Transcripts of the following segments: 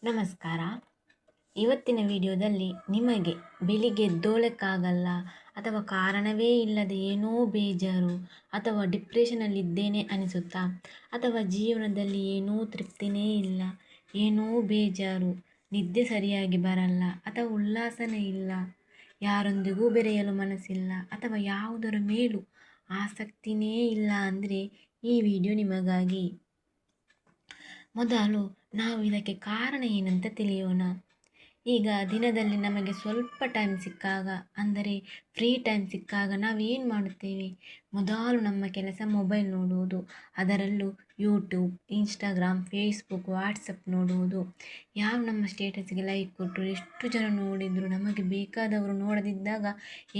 ನಮಸ್ಕಾರ. ಇವತ್ತಿನ ವಿಡಿಯೋದಲ್ಲಿ ನಿಮಗೆ ಬೆಳಿಗ್ಗೆ ಎದ್ದೇಳೋಕ್ಕಾಗಲ್ಲ ಅಥವಾ ಕಾರಣವೇ ಇಲ್ಲದೆ ಏನೋ ಬೇಜಾರು ಅಥವಾ ಡಿಪ್ರೆಷನಲ್ಲಿದ್ದೇನೆ ಅನಿಸುತ್ತಾ, ಅಥವಾ ಜೀವನದಲ್ಲಿ ಏನೋ ತೃಪ್ತಿನೇ ಇಲ್ಲ, ಏನೋ ಬೇಜಾರು, ನಿದ್ದೆ ಸರಿಯಾಗಿ ಬರಲ್ಲ ಅಥವಾ ಉಲ್ಲಾಸನೇ ಇಲ್ಲ, ಯಾರೊಂದಿಗೂ ಬೆರೆಯಲು ಮನಸ್ಸಿಲ್ಲ ಅಥವಾ ಯಾವುದರ ಮೇಲೂ ಆಸಕ್ತಿನೇ ಇಲ್ಲ ಅಂದರೆ ಈ ವಿಡಿಯೋ ನಿಮಗಾಗಿ. ಮೊದಲು ನಾವು ಇದಕ್ಕೆ ಕಾರಣ ಏನಂತ ತಿಳಿಯೋಣ. ಈಗ ದಿನದಲ್ಲಿ ನಮಗೆ ಸ್ವಲ್ಪ ಟೈಮ್ ಸಿಕ್ಕಾಗ, ಅಂದರೆ ಫ್ರೀ ಟೈಮ್ ಸಿಕ್ಕಾಗ ನಾವೇನು ಮಾಡುತ್ತೇವೆ? ಮೊದಲು ನಮ್ಮ ಕೆಲಸ ಮೊಬೈಲ್ ನೋಡುವುದು, ಅದರಲ್ಲೂ ಯೂಟ್ಯೂಬ್, ಇನ್ಸ್ಟಾಗ್ರಾಮ್, ಫೇಸ್ಬುಕ್, ವಾಟ್ಸಪ್ ನೋಡುವುದು. ನಮ್ಮ ಸ್ಟೇಟಸ್ಗೆ ಲೈಕ್ ಕೊಟ್ಟರು, ಎಷ್ಟು ಜನ ನೋಡಿದರು, ನಮಗೆ ಬೇಕಾದವರು ನೋಡದಿದ್ದಾಗ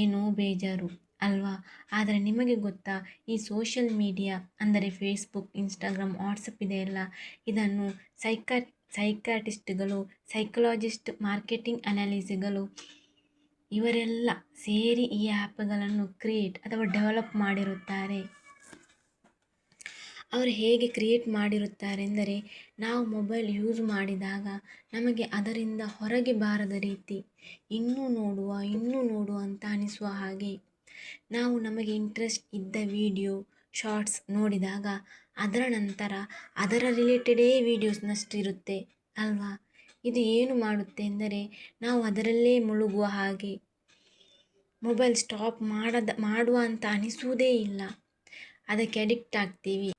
ಏನೋ ಬೇಜಾರು ಅಲ್ವಾ? ಆದರೆ ನಿಮಗೆ ಗೊತ್ತಾ, ಈ ಸೋಷಿಯಲ್ ಮೀಡಿಯಾ ಅಂದರೆ ಫೇಸ್ಬುಕ್, ಇನ್ಸ್ಟಾಗ್ರಾಮ್, ವಾಟ್ಸಪ್ ಇದೆಯಲ್ಲ, ಇದನ್ನು ಸೈಕಾಟಿಸ್ಟ್ಗಳು, ಸೈಕಲಾಜಿಸ್ಟ್, ಮಾರ್ಕೆಟಿಂಗ್ ಅನಾಲಿಸ್ಟ್ಗಳು ಇವರೆಲ್ಲ ಸೇರಿ ಈ ಆ್ಯಪ್ಗಳನ್ನು ಕ್ರಿಯೇಟ್ ಅಥವಾ ಡೆವಲಪ್ ಮಾಡಿರುತ್ತಾರೆ. ಅವರು ಹೇಗೆ ಕ್ರಿಯೇಟ್ ಮಾಡಿರುತ್ತಾರೆ ಎಂದರೆ, ನಾವು ಮೊಬೈಲ್ ಯೂಸ್ ಮಾಡಿದಾಗ ನಮಗೆ ಅದರಿಂದ ಹೊರಗೆ ಬಾರದ ರೀತಿ ಇನ್ನೂ ನೋಡುವ ಅಂತ ಅನಿಸುವ ಹಾಗೆ, ನಾವು ನಮಗೆ ಇಂಟ್ರೆಸ್ಟ್ ಇದ್ದ ವಿಡಿಯೋ ಶಾರ್ಟ್ಸ್ ನೋಡಿದಾಗ ಅದರ ನಂತರ ಅದರ ರಿಲೇಟೆಡೇ ವೀಡಿಯೋಸ್ನಷ್ಟು ಇರುತ್ತೆ ಅಲ್ವಾ? ಇದು ಏನು ಮಾಡುತ್ತೆ ಎಂದರೆ, ನಾವು ಅದರಲ್ಲೇ ಮುಳುಗುವ ಹಾಗೆ, ಮೊಬೈಲ್ ಸ್ಟಾಪ್ ಮಾಡುವ ಅಂತ ಅನಿಸುವುದೇ ಇಲ್ಲ, ಅದಕ್ಕೆ ಅಡಿಕ್ಟ್ ಆಗ್ತೀವಿ.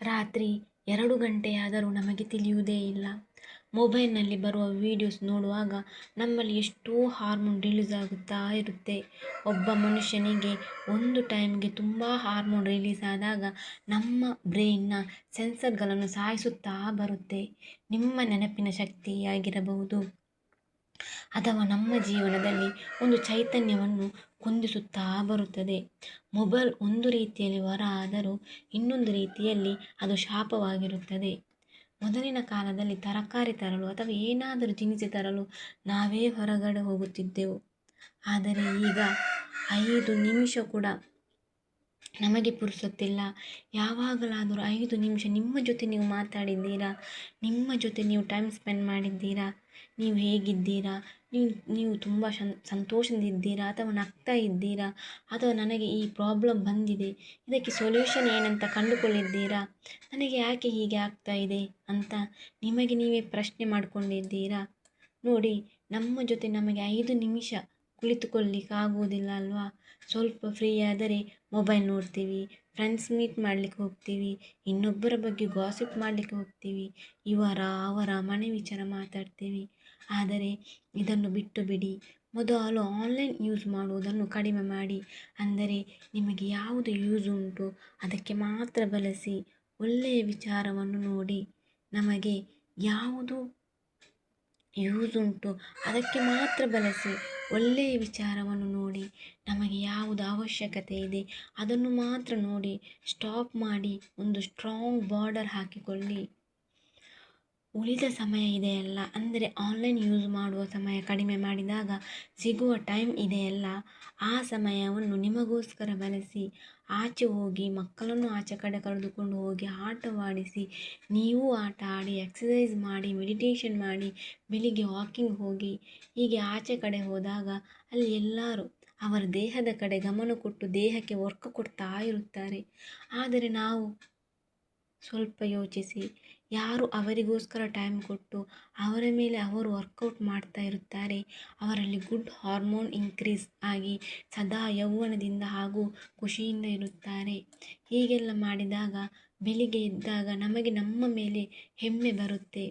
ರಾತ್ರಿ 2 ಗಂಟೆಯಾದರೂ ನಮಗೆ ತಿಳಿಯುವುದೇ ಇಲ್ಲ. ಮೊಬೈಲ್ನಲ್ಲಿ ಬರುವ ವೀಡಿಯೋಸ್ ನೋಡುವಾಗ ನಮ್ಮಲ್ಲಿ ಎಷ್ಟೋ ಹಾರ್ಮೋನ್ ರಿಲೀಸ್ ಆಗುತ್ತಾ ಇರುತ್ತೆ. ಒಬ್ಬ ಮನುಷ್ಯನಿಗೆ ಒಂದು ಟೈಮ್ಗೆ ತುಂಬ ಹಾರ್ಮೋನ್ ರಿಲೀಸ್ ಆದಾಗ ನಮ್ಮ ಬ್ರೈನ್ನ ಸೆನ್ಸರ್ಗಳನ್ನು ಸಾಯಿಸುತ್ತಾ ಬರುತ್ತೆ. ನಿಮ್ಮ ನೆನಪಿನ ಶಕ್ತಿಯಾಗಿರಬಹುದು ಅಥವಾ ನಮ್ಮ ಜೀವನದಲ್ಲಿ ಒಂದು ಚೈತನ್ಯವನ್ನು ಕುಂದಿಸುತ್ತಾ ಬರುತ್ತದೆ. ಮೊಬೈಲ್ ಒಂದು ರೀತಿಯಲ್ಲಿ ವರ ಆದರೂ ಇನ್ನೊಂದು ರೀತಿಯಲ್ಲಿ ಅದು ಶಾಪವಾಗಿರುತ್ತದೆ. ಮೊದಲಿನ ಕಾಲದಲ್ಲಿ ತರಕಾರಿ ತರಲು ಅಥವಾ ಏನಾದರೂ ತಿನಿಸಿ ತರಲು ನಾವೇ ಹೊರಗಡೆ ಹೋಗುತ್ತಿದ್ದೆವು. ಆದರೆ ಈಗ 5 ನಿಮಿಷ ಕೂಡ ನಮಗೆ ಪುರುಸೊತ್ತಿಲ್ಲ. ಯಾವಾಗಲಾದರೂ 5 ನಿಮಿಷ ನಿಮ್ಮ ಜೊತೆ ನೀವು ಮಾತಾಡಿದ್ದೀರಾ? ನಿಮ್ಮ ಜೊತೆ ನೀವು ಟೈಮ್ ಸ್ಪೆಂಡ್ ಮಾಡಿದ್ದೀರಾ? ನೀವು ಹೇಗಿದ್ದೀರಾ? ನೀವು ತುಂಬ ಸಂತೋಷದಿಂದಿದ್ದೀರಾ ಅಥವಾ ನಗ್ತಾ ಇದ್ದೀರಾ? ಅಥವಾ ನನಗೆ ಈ ಪ್ರಾಬ್ಲಮ್ ಬಂದಿದೆ, ಇದಕ್ಕೆ ಸೊಲ್ಯೂಷನ್ ಏನಂತ ಕಂಡುಕೊಳ್ಳಿದ್ದೀರಾ? ನನಗೆ ಯಾಕೆ ಹೀಗೆ ಆಗ್ತಾ ಇದೆ ಅಂತ ನಿಮಗೆ ನೀವೇ ಪ್ರಶ್ನೆ ಮಾಡಿಕೊಂಡಿದ್ದೀರಾ? ನೋಡಿ, ನಮ್ಮ ಜೊತೆ ನಮಗೆ 5 ನಿಮಿಷ ಕುಳಿತುಕೊಳ್ಳಿಕ್ಕಾಗುವುದಿಲ್ಲ ಅಲ್ವಾ? ಸ್ವಲ್ಪ ಫ್ರೀ ಆದರೆ ಮೊಬೈಲ್ ನೋಡ್ತೀವಿ, ಫ್ರೆಂಡ್ಸ್ ಮೀಟ್ ಮಾಡಲಿಕ್ಕೆ ಹೋಗ್ತೀವಿ, ಇನ್ನೊಬ್ಬರ ಬಗ್ಗೆ ಗಾಸಿಪ್ ಮಾಡಲಿಕ್ಕೆ ಹೋಗ್ತೀವಿ, ಅವರ ಮನೆ ವಿಚಾರ ಮಾತಾಡ್ತೀವಿ. ಆದರೆ ಇದನ್ನು ಬಿಟ್ಟು ಬಿಡಿ. ಮೊದಲು ಆನ್ಲೈನ್ ಯೂಸ್ ಮಾಡುವುದನ್ನು ಕಡಿಮೆ ಮಾಡಿ. ಅಂದರೆ ನಿಮಗೆ ಯಾವುದು ಯೂಸ್ ಉಂಟು ಅದಕ್ಕೆ ಮಾತ್ರ ಬಳಸಿ. ಒಳ್ಳೆಯ ವಿಚಾರವನ್ನು ನೋಡಿ. ನಮಗೆ ಯಾವುದು ಯೂಸ್ ಉಂಟು ಅದಕ್ಕೆ ಮಾತ್ರ ಬಳಸಿ. ಒಳ್ಳೆಯ ವಿಚಾರವನ್ನು ನೋಡಿ. ನಮಗೆ ಯಾವುದು ಅವಶ್ಯಕತೆ ಇದೆ ಅದನ್ನು ಮಾತ್ರ ನೋಡಿ. ಸ್ಟಾಪ್ ಮಾಡಿ. ಒಂದು ಸ್ಟ್ರಾಂಗ್ ಬಾರ್ಡರ್ ಹಾಕಿಕೊಳ್ಳಿ. ಉಳಿದ ಸಮಯ ಇದೆಯಲ್ಲ, ಅಂದರೆ ಆನ್ಲೈನ್ ಯೂಸ್ ಮಾಡುವ ಸಮಯ ಕಡಿಮೆ ಮಾಡಿದಾಗ ಸಿಗುವ ಟೈಮ್ ಇದೆಯಲ್ಲ, ಆ ಸಮಯವನ್ನು ನಿಮಗೋಸ್ಕರ ಬಳಸಿ. ಆಚೆ ಹೋಗಿ, ಮಕ್ಕಳನ್ನು ಆಚೆ ಕಡೆ ಕರೆದುಕೊಂಡು ಹೋಗಿ ಆಟವಾಡಿಸಿ, ನೀವು ಆಟ ಆಡಿ, ಎಕ್ಸಸೈಸ್ ಮಾಡಿ, ಮೆಡಿಟೇಷನ್ ಮಾಡಿ, ಬೆಳಿಗ್ಗೆ ವಾಕಿಂಗ್ ಹೋಗಿ. ಹೀಗೆ ಆಚೆ ಕಡೆ ಹೋದಾಗ ಅಲ್ಲಿ ಎಲ್ಲರೂ ಅವರ ದೇಹದ ಕಡೆ ಗಮನ ಕೊಟ್ಟು ದೇಹಕ್ಕೆ ವರ್ಕ್ ಕೊಡ್ತಾ ಇರುತ್ತಾರೆ. ಆದರೆ ನಾವು ಸ್ವಲ್ಪ ಯೋಚಿಸಿ, ಯಾರು ಅವರಿಗೋಸ್ಕರ ಟೈಮ್ ಕೊಟ್ಟು ಅವರ ಮೇಲೆ ಅವರು ವರ್ಕೌಟ್ ಮಾಡ್ತಾ ಇರುತ್ತಾರೆ, ಅವರಲ್ಲಿ ಗುಡ್ ಹಾರ್ಮೋನ್ ಇನ್ಕ್ರೀಸ್ ಆಗಿ ಸದಾ ಯೌವನದಿಂದ ಹಾಗೂ ಖುಷಿಯಿಂದ ಇರುತ್ತಾರೆ. ಹೀಗೆಲ್ಲ ಮಾಡಿದಾಗ ಬೆಳಿಗ್ಗೆ ಎದ್ದಾಗ ನಮಗೆ ನಮ್ಮ ಮೇಲೆ ಹೆಮ್ಮೆ ಬರುತ್ತೆ.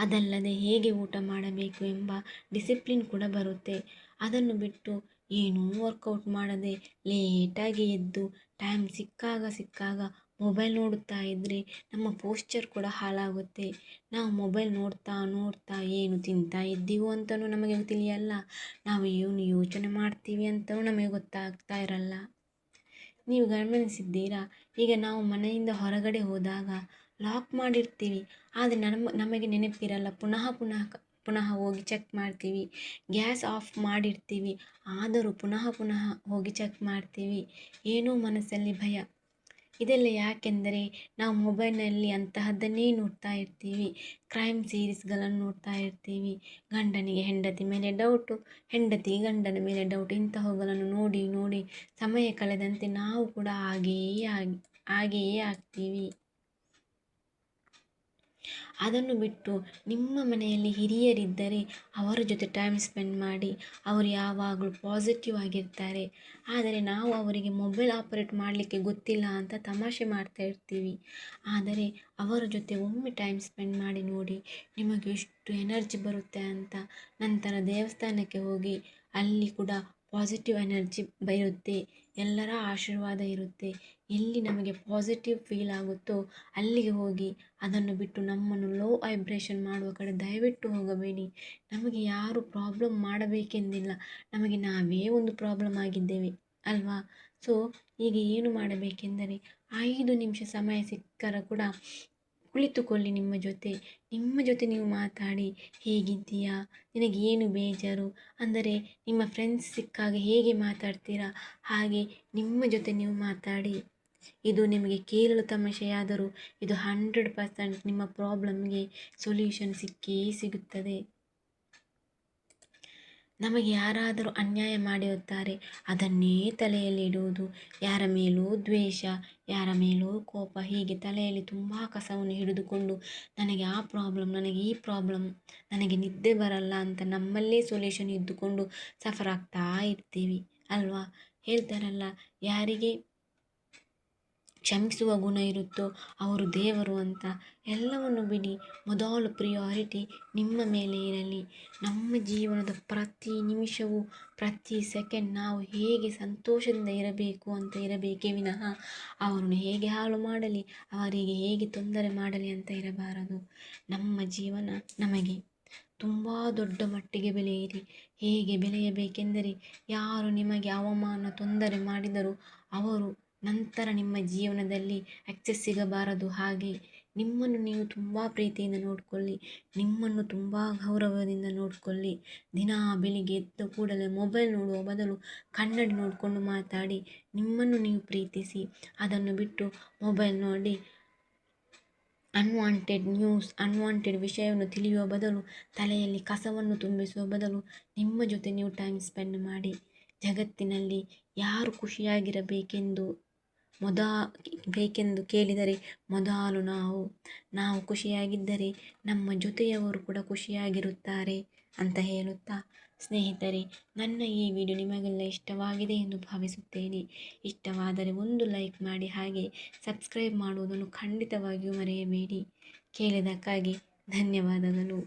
ಅದಲ್ಲದೆ ಹೇಗೆ ಊಟ ಮಾಡಬೇಕು ಎಂಬ ಡಿಸಿಪ್ಲಿನ್ ಕೂಡ ಬರುತ್ತೆ. ಅದನ್ನು ಬಿಟ್ಟು ಏನೂ ವರ್ಕೌಟ್ ಮಾಡದೆ ಲೇಟಾಗಿ ಎದ್ದು ಟೈಮ್ ಸಿಕ್ಕಾಗ ಮೊಬೈಲ್ ನೋಡುತ್ತಾ ಇದ್ದರೆ ನಮ್ಮ ಪೋಸ್ಚರ್ ಕೂಡ ಹಾಳಾಗುತ್ತೆ. ನಾವು ಮೊಬೈಲ್ ನೋಡ್ತಾ ಏನು ತಿಂತಾ ಇದ್ದೀವೋ ಅಂತಲೂ ನಮಗೆ ತಿಳಿಯಲ್ಲ, ನಾವು ಏನು ಯೋಚನೆ ಮಾಡ್ತೀವಿ ಅಂತಲೂ ನಮಗೆ ಗೊತ್ತಾಗ್ತಾ ಇರಲ್ಲ. ನೀವು ಗಮನಿಸಿದ್ದೀರಾ? ಈಗ ನಾವು ಮನೆಯಿಂದ ಹೊರಗಡೆ ಹೋದಾಗ ಲಾಕ್ ಮಾಡಿರ್ತೀವಿ, ಆದರೆ ನಮಗೆ ನೆನಪಿರಲ್ಲ. ಪುನಃ ಹೋಗಿ ಚೆಕ್ ಮಾಡ್ತೀವಿ. ಗ್ಯಾಸ್ ಆಫ್ ಮಾಡಿರ್ತೀವಿ, ಆದರೂ ಪುನಃ ಹೋಗಿ ಚೆಕ್ ಮಾಡ್ತೀವಿ. ಏನೋ ಮನಸ್ಸಲ್ಲಿ ಭಯ. ಇದೆಲ್ಲ ಯಾಕೆಂದರೆ ನಾವು ಮೊಬೈಲ್ನಲ್ಲಿ ಅಂತಹದ್ದನ್ನೇ ನೋಡ್ತಾ ಇರ್ತೀವಿ. ಕ್ರೈಮ್ ಸೀರೀಸ್ಗಳನ್ನು ನೋಡ್ತಾ ಇರ್ತೀವಿ. ಗಂಡನಿಗೆ ಹೆಂಡತಿ ಮೇಲೆ ಡೌಟು, ಹೆಂಡತಿಗೆ ಗಂಡನ ಮೇಲೆ ಡೌಟ್, ಇಂತಹವುಗಳನ್ನು ನೋಡಿ ನೋಡಿ ಸಮಯ ಕಳೆದಂತೆ ನಾವು ಕೂಡ ಹಾಗೆಯೇ ಆಗ್ತೀವಿ. ಅದನ್ನು ಬಿಟ್ಟು ನಿಮ್ಮ ಮನೆಯಲ್ಲಿ ಹಿರಿಯರಿದ್ದರೆ ಅವರ ಜೊತೆ ಟೈಮ್ ಸ್ಪೆಂಡ್ ಮಾಡಿ. ಅವರು ಯಾವಾಗಲೂ ಪಾಸಿಟಿವ್ ಆಗಿರ್ತಾರೆ. ಆದರೆ ನಾವು ಅವರಿಗೆ ಮೊಬೈಲ್ ಆಪರೇಟ್ ಮಾಡಲಿಕ್ಕೆ ಗೊತ್ತಿಲ್ಲ ಅಂತ ತಮಾಷೆ ಮಾಡ್ತಾ ಇರ್ತೀವಿ. ಆದರೆ ಅವರ ಜೊತೆ ಒಮ್ಮೆ ಟೈಮ್ ಸ್ಪೆಂಡ್ ಮಾಡಿ ನೋಡಿ, ನಿಮಗೆ ಎಷ್ಟು ಎನರ್ಜಿ ಬರುತ್ತೆ ಅಂತ. ನಂತರ ದೇವಸ್ಥಾನಕ್ಕೆ ಹೋಗಿ, ಅಲ್ಲಿ ಕೂಡ ಪಾಸಿಟಿವ್ ಎನರ್ಜಿ ಬರುತ್ತೆ, ಎಲ್ಲರ ಆಶೀರ್ವಾದ ಇರುತ್ತೆ. ಎಲ್ಲಿ ನಮಗೆ ಪಾಸಿಟಿವ್ ಫೀಲ್ ಆಗುತ್ತೋ ಅಲ್ಲಿಗೆ ಹೋಗಿ. ಅದನ್ನು ಬಿಟ್ಟು ನಮ್ಮನ್ನು ಲೋ ವೈಬ್ರೇಷನ್ ಮಾಡುವ ಕಡೆ ದಯವಿಟ್ಟು ಹೋಗಬೇಡಿ. ನಮಗೆ ಯಾರು ಪ್ರಾಬ್ಲಮ್ ಮಾಡಬೇಕೆಂದಿಲ್ಲ, ನಮಗೆ ನಾವೇ ಒಂದು ಪ್ರಾಬ್ಲಮ್ ಆಗಿದ್ದೇವೆ ಅಲ್ವಾ? ಸೊ ಈಗ ಏನು ಮಾಡಬೇಕೆಂದರೆ 5 ನಿಮಿಷ ಸಮಯ ಸಿಕ್ಕರ ಕೂಡ ಕುಳಿತುಕೊಳ್ಳಿ ನಿಮ್ಮ ಜೊತೆ ನೀವು ಮಾತಾಡಿ. ಹೇಗಿದ್ದೀಯಾ, ನಿನಗೆ ಏನು ಬೇಜಾರು ಅಂದರೆ ನಿಮ್ಮ ಫ್ರೆಂಡ್ಸ್ ಸಿಕ್ಕಾಗ ಹೇಗೆ ಮಾತಾಡ್ತೀರಾ ಹಾಗೆ ನಿಮ್ಮ ಜೊತೆ ನೀವು ಮಾತಾಡಿ. ಇದು ನಿಮಗೆ ಕೇಳಲು ತಮಾಷೆಯಾದರೂ ಇದು 100% ನಿಮ್ಮ ಪ್ರಾಬ್ಲಮ್ಗೆ ಸೊಲ್ಯೂಷನ್ ಸಿಕ್ಕೇ ಸಿಗುತ್ತದೆ. ನಮಗೆ ಯಾರಾದರೂ ಅನ್ಯಾಯ ಮಾಡಿರುತ್ತಾರೆ, ಅದನ್ನೇ ತಲೆಯಲ್ಲಿ ಇಡುವುದು. ಯಾರ ಮೇಲೂ ದ್ವೇಷ, ಯಾರ ಮೇಲೂ ಕೋಪ, ಹೀಗೆ ತಲೆಯಲ್ಲಿ ತುಂಬ ಕಸವನ್ನು ಹಿಡಿದುಕೊಂಡು ನನಗೆ ಆ ಪ್ರಾಬ್ಲಮ್, ನನಗೆ ಈ ಪ್ರಾಬ್ಲಮ್, ನನಗೆ ನಿದ್ದೆ ಬರಲ್ಲ ಅಂತ ನಮ್ಮಲ್ಲೇ ಸೊಲ್ಯೂಷನ್ ಇದ್ದುಕೊಂಡು ಸಫರ್ ಆಗ್ತಾ ಇರ್ತೀವಿ ಅಲ್ವಾ? ಹೇಳ್ತಾರಲ್ಲ, ಯಾರಿಗೆ ಕ್ಷಮಿಸುವ ಗುಣ ಇರುತ್ತೋ ಅವರು ದೇವರು ಅಂತ. ಎಲ್ಲವನ್ನು ಬಿಡಿ, ಮೊದಲು ಪ್ರಿಯಾರಿಟಿ ನಿಮ್ಮ ಮೇಲೆ ಇರಲಿ. ನಮ್ಮ ಜೀವನದ ಪ್ರತಿ ನಿಮಿಷವೂ, ಪ್ರತಿ ಸೆಕೆಂಡ್ ನಾವು ಹೇಗೆ ಸಂತೋಷದಿಂದ ಇರಬೇಕು ಅಂತ ಇರಬೇಕೇ ವಿನಃ ಅವರನ್ನು ಹೇಗೆ ಹಾಳು ಮಾಡಲಿ, ಅವರಿಗೆ ಹೇಗೆ ತೊಂದರೆ ಮಾಡಲಿ ಅಂತ ಇರಬಾರದು. ನಮ್ಮ ಜೀವನ ನಮಗೆ ತುಂಬ ದೊಡ್ಡ ಮಟ್ಟಿಗೆ ಬೆಳೆಯಿರಿ. ಹೇಗೆ ಬೆಳೆಯಬೇಕೆಂದರೆ, ಯಾರು ನಿಮಗೆ ಅವಮಾನ ತೊಂದರೆ ಮಾಡಿದರೂ ಅವರು ನಂತರ ನಿಮ್ಮ ಜೀವನದಲ್ಲಿ ಆಕ್ಸೆಸ್ ಸಿಗಬಾರದು. ಹಾಗೆ ನಿಮ್ಮನ್ನು ನೀವು ತುಂಬ ಪ್ರೀತಿಯಿಂದ ನೋಡಿಕೊಳ್ಳಿ, ನಿಮ್ಮನ್ನು ತುಂಬ ಗೌರವದಿಂದ ನೋಡಿಕೊಳ್ಳಿ. ದಿನ ಬೆಳಿಗ್ಗೆ ಎದ್ದ ಕೂಡಲೇ ಮೊಬೈಲ್ ನೋಡುವ ಬದಲು ಕನ್ನಡಿ ನೋಡಿಕೊಂಡು ಮಾತಾಡಿ. ನಿಮ್ಮನ್ನು ನೀವು ಪ್ರೀತಿಸಿ. ಅದನ್ನು ಬಿಟ್ಟು ಮೊಬೈಲ್ ನೋಡಿ ಅನ್ವಾಂಟೆಡ್ ನ್ಯೂಸ್, ಅನ್ವಾಂಟೆಡ್ ವಿಷಯವನ್ನು ತಿಳಿಯುವ ಬದಲು, ತಲೆಯಲ್ಲಿ ಕಸವನ್ನು ತುಂಬಿಸುವ ಬದಲು ನಿಮ್ಮ ಜೊತೆ ನೀವು ಟೈಮ್ ಸ್ಪೆಂಡ್ ಮಾಡಿ. ಜಗತ್ತಿನಲ್ಲಿ ಯಾರು ಖುಷಿಯಾಗಿರಬೇಕೆಂದು ಕೇಳಿದರೆ ಮೊದಲು ನಾವು ಖುಷಿಯಾಗಿದ್ದರೆ ನಮ್ಮ ಜೊತೆಯವರು ಕೂಡ ಖುಷಿಯಾಗಿರುತ್ತಾರೆ ಅಂತ ಹೇಳುತ್ತಾ, ಸ್ನೇಹಿತರೆ, ನನ್ನ ಈ ವಿಡಿಯೋ ನಿಮಗೆಲ್ಲ ಇಷ್ಟವಾಗಿದೆ ಎಂದು ಭಾವಿಸುತ್ತೇನೆ. ಇಷ್ಟವಾದರೆ ಒಂದು ಲೈಕ್ ಮಾಡಿ, ಹಾಗೆ ಸಬ್ಸ್ಕ್ರೈಬ್ ಮಾಡುವುದನ್ನು ಖಂಡಿತವಾಗಿಯೂ ಮರೆಯಬೇಡಿ. ಕೇಳಿದ್ದಕ್ಕಾಗಿ ಧನ್ಯವಾದಗಳು.